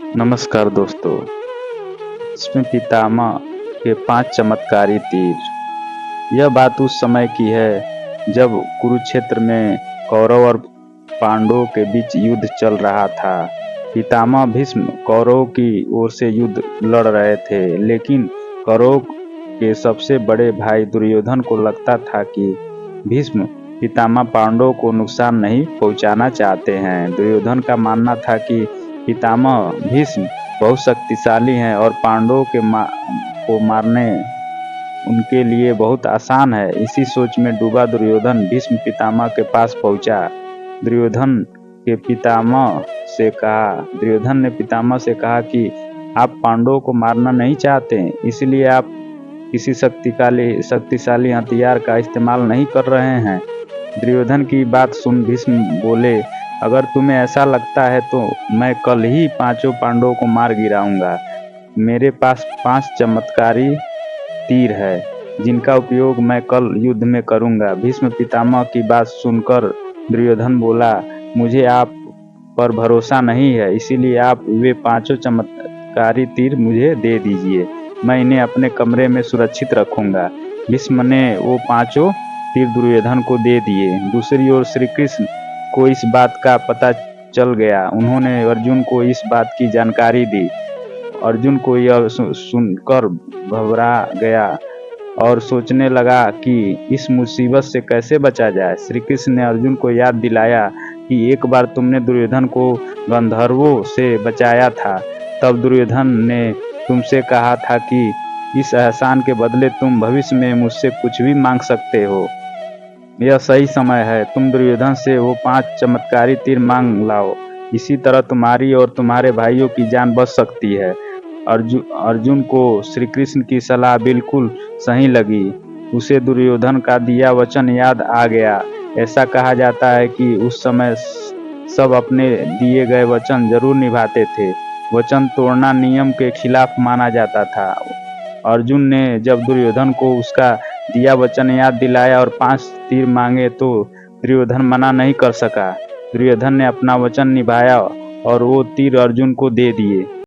नमस्कार दोस्तों। इसमें पितामह के 5 चमत्कारी तीर। यह बात उस समय की है जब कुरुक्षेत्र में कौरव और पांडवों के बीच युद्ध चल रहा था। पितामह भीष्म कौरवों की ओर से युद्ध लड़ रहे थे, लेकिन कौरवों के सबसे बड़े भाई दुर्योधन को लगता था कि भीष्म पितामह पांडवों को नुकसान नहीं पहुंचाना चाहते हैं। दुर्योधन का मानना था कि पितामह भीष्म बहुत शक्तिशाली हैं और पांडवों को मारने उनके लिए बहुत आसान है। इसी सोच में डूबा दुर्योधन भीष्म पितामह के पास पहुंचा। दुर्योधन के पितामह दुर्योधन ने पितामह से कहा कि आप पांडवों को मारना नहीं चाहते, इसलिए आप किसी शक्तिशाली हथियार का इस्तेमाल नहीं कर रहे हैं। दुर्योधन की बात सुन भीष्म बोले, अगर तुम्हें ऐसा लगता है तो मैं कल ही पांचों पांडवों को मार गिराऊंगा। मेरे पास 5 चमत्कारी तीर है जिनका उपयोग मैं कल युद्ध में करूंगा। भीष्म पितामह की बात सुनकर दुर्योधन बोला, मुझे आप पर भरोसा नहीं है, इसीलिए आप वे पांचों चमत्कारी तीर मुझे दे दीजिए। मैं इन्हें अपने कमरे में सुरक्षित रखूंगा। भीष्म ने वो पांचों तीर दुर्योधन को दे दिए। दूसरी ओर श्री कृष्ण को इस बात का पता चल गया। उन्होंने अर्जुन को इस बात की जानकारी दी। अर्जुन को यह सुनकर घबरा गया और सोचने लगा कि इस मुसीबत से कैसे बचा जाए। श्री कृष्ण ने अर्जुन को याद दिलाया कि एक बार तुमने दुर्योधन को गंधर्वों से बचाया था। तब दुर्योधन ने तुमसे कहा था कि इस एहसान के बदले तुम भविष्य में मुझसे कुछ भी मांग सकते हो। यह सही समय है, तुम दुर्योधन से वो 5 चमत्कारी तीर मांग लाओ। इसी तरह तुम्हारी और तुम्हारे भाइयों की जान बच सकती है। अर्जुन को श्री कृष्ण की सलाह बिल्कुल सही लगी। उसे दुर्योधन का दिया वचन याद आ गया। ऐसा कहा जाता है कि उस समय सब अपने दिए गए वचन जरूर निभाते थे। वचन तोड़ना नियम के खिलाफ माना जाता था। अर्जुन ने जब दुर्योधन को उसका दिया वचन याद दिलाया और 5 तीर मांगे तो दुर्योधन मना नहीं कर सका। दुर्योधन ने अपना वचन निभाया और वो तीर अर्जुन को दे दिए।